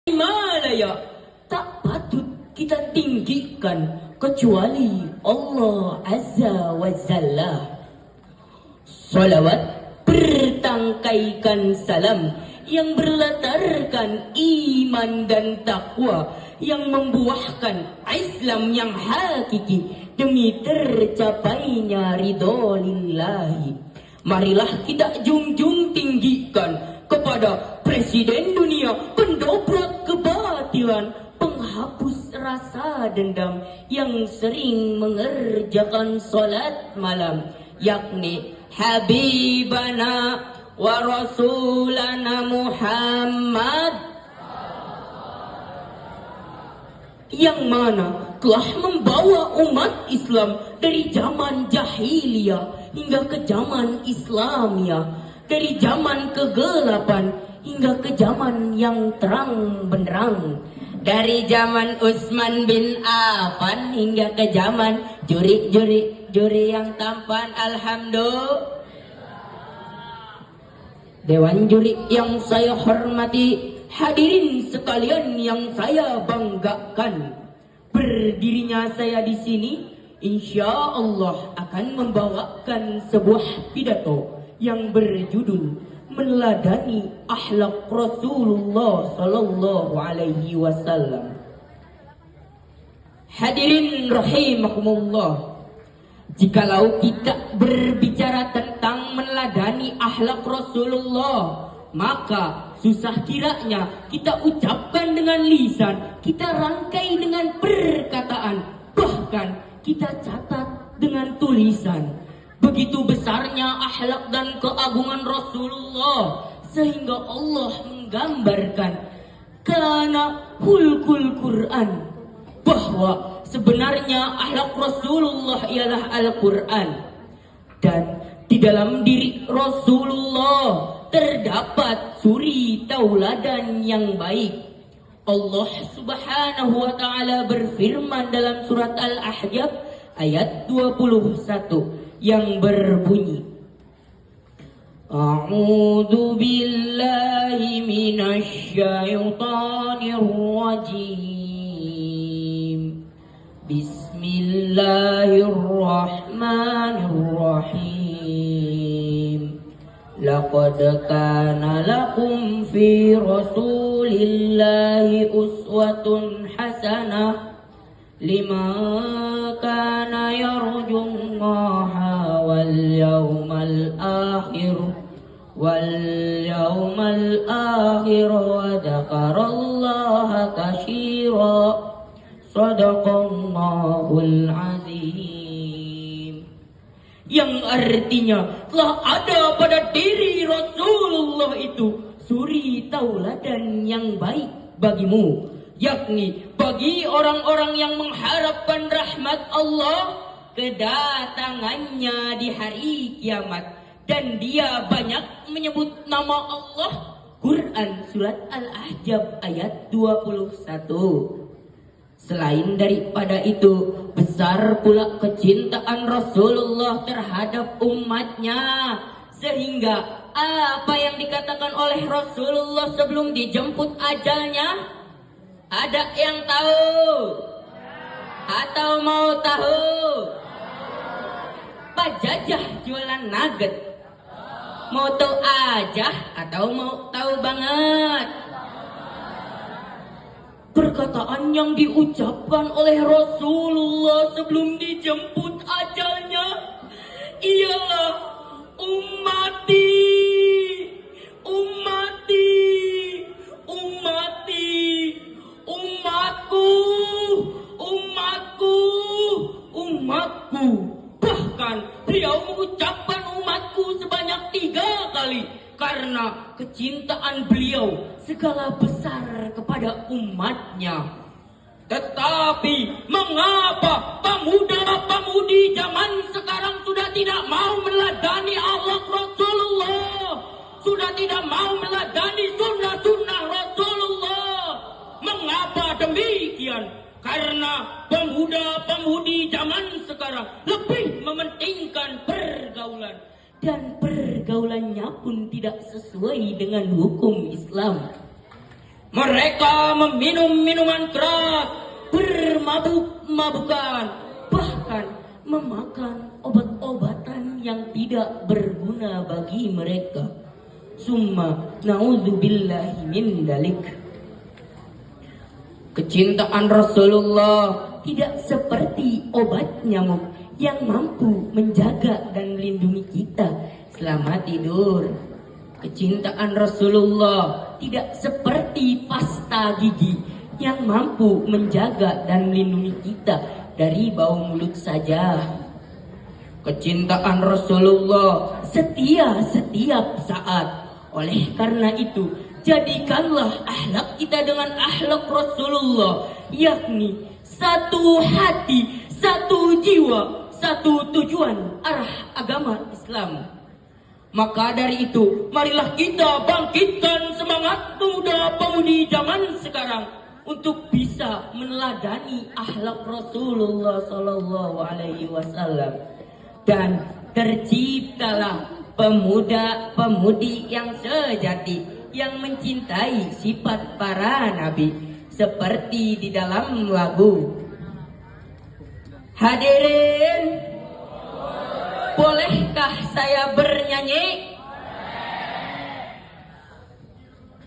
Himalaya tak patut kita tinggikan kecuali Allah Azza wa Jalla. Salawat bertangkaikan salam yang berlatarkan iman dan takwa, yang membuahkan Islam yang hakiki demi tercapainya ridho lillahi. Marilah kita junjung tinggikan kepada Presiden dunia, pendobrak kebatilan, penghapus rasa dendam, yang sering mengerjakan salat malam, yakni Habibana wa Rasulana Muhammad, yang mana telah membawa umat Islam dari zaman jahiliyah hingga ke zaman Islamiyah, dari zaman kegelapan hingga ke zaman yang terang benderang, dari zaman Utsman bin Affan hingga ke zaman juri yang tampan. Alhamdulillah. Dewan juri yang saya hormati, hadirin sekalian yang saya banggakan, berdirinya saya di sini insya Allah akan membawakan sebuah pidato yang berjudul meneladani akhlak Rasulullah sallallahu alaihi wasallam. Hadirin rahimakumullah, jikalau kita berbicara tentang meneladani akhlak Rasulullah, maka susah kiranya kita ucapkan dengan lisan, kita rangkai dengan perkataan, bahkan kita catat dengan tulisan. Begitu besarnya akhlak dan keagungan Rasulullah, sehingga Allah menggambarkan kana hulkul Quran, bahwa sebenarnya akhlak Rasulullah ialah Al-Quran. Dan di dalam diri Rasulullah terdapat suri tauladan yang baik. Allah Subhanahu wa ta'ala berfirman dalam surat Al-Ahzab ayat 21 yang berbunyi, A'udzu billahi minasy syaithanir rajim. Bismillahirrahmanirrahim. Laqad kana lakum fi Rasulillahi uswatun hasanah liman kana yarjullaha wal yawmal akhir wa dzakarallaha katsira. Shadaqallahul azim. Yang artinya telah ada pada diri Rasulullah itu suri tauladan yang baik bagimu, yakni bagi orang-orang yang mengharapkan rahmat Allah, kedatangannya di hari kiamat, dan dia banyak menyebut nama Allah. Quran surat Al-Ahzab ayat 21. Selain daripada itu, besar pula kecintaan Rasulullah terhadap umatnya, sehingga apa yang dikatakan oleh Rasulullah sebelum dijemput ajalnya, ada yang tahu? Atau mau tahu? Pak Jajah jualan nugget. Mau tahu aja atau mau tahu banget? Perkataan yang diucapkan oleh Rasulullah sebelum dijemput ajalnya ialah ummati, ummati, ummati, umatku, umatku, umatku. Bahkan beliau mengucapkan umatku sebanyak 3 kali karena kecintaan beliau segala besar kepada umatnya. Tetapi mengapa pemuda-pemudi zaman sekarang sudah tidak mau meneladani akhlak Rasulullah, sudah tidak mau meneladani sunnah-sunnah Rasulullah? Mengapa demikian? Karena pemuda-pemudi zaman sekarang lebih mementingkan pergaulan, dan pergaulannya pun tidak sesuai dengan hukum Islam. Mereka meminum minuman keras, bermabuk-mabukan, bahkan memakan obat-obatan yang tidak berguna bagi mereka. Summa na'udzubillahi min dalik. Kecintaan Rasulullah tidak seperti obat nyamuk yang mampu menjaga dan melindungi kita selama tidur. Kecintaan Rasulullah tidak seperti pasta gigi yang mampu menjaga dan melindungi kita dari bau mulut saja. Kecintaan Rasulullah setia setiap saat. Oleh karena itu, jadikanlah akhlak kita dengan akhlak Rasulullah, yakni satu hati, satu jiwa, satu tujuan arah agama Islam. Maka dari itu, marilah kita bangkitkan semangat pemuda-pemudi zaman sekarang untuk bisa meneladani akhlak Rasulullah sallallahu alaihi wasallam, dan terciptalah pemuda-pemudi yang sejati yang mencintai sifat para nabi seperti di dalam lagu. Hadirin, bolehkah saya bernyanyi?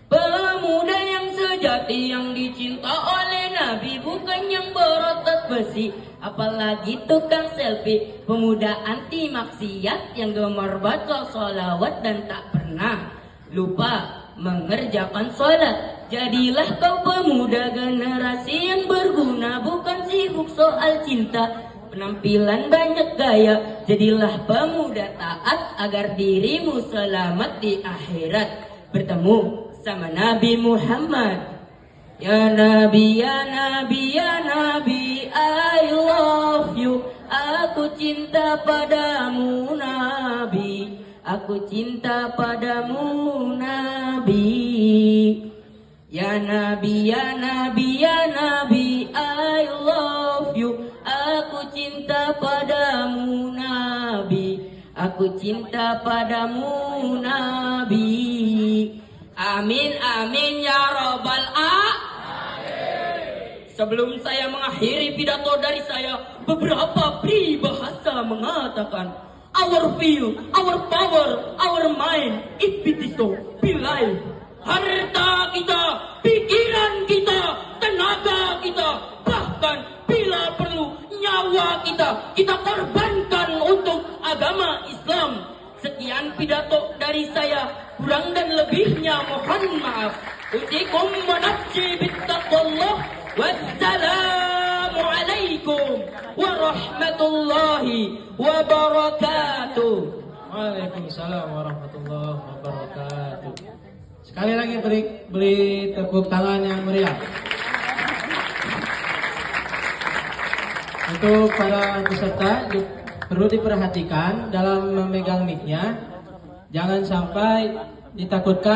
Pemuda yang sejati yang dicinta oleh Nabi, bukan yang berotot besi, apalagi tukang selfie. Pemuda anti maksiat yang gemar baca sholawat dan tak pernah lupa mengerjakan sholat. Jadilah kau pemuda generasi yang berguna, bukan sibuk soal cinta, penampilan banyak gaya. Jadilah pemuda taat agar dirimu selamat di akhirat, bertemu sama Nabi Muhammad. Ya Nabi, ya Nabi, ya Nabi, I love you. Aku cinta padamu Nabi, aku cinta padamu Nabi. Ya Nabi, ya Nabi, ya Nabi, I love you. Aku cinta padamu Nabi, aku cinta padamu Nabi. Amin, amin ya robbal alamin. Sebelum saya mengakhiri pidato dari saya, beberapa peribahasa mengatakan, our will, our power, our mind, it be so, be life. Harta kita, pikiran kita, tenaga kita, bahkan bila perlu nyawa kita korbankan untuk agama Islam. Sekian pidato dari saya, kurang dan lebihnya mohon maaf. Usikum wa nafsi bittaqwallah. Wassalamualaikum warahmatullahi wabarakatuh. Waalaikumsalam warahmatullahi wabarakatuh. Sekali lagi beri tepuk tangan yang meriah untuk para peserta. Perlu diperhatikan dalam memegang mic-nya, jangan sampai ditakutkan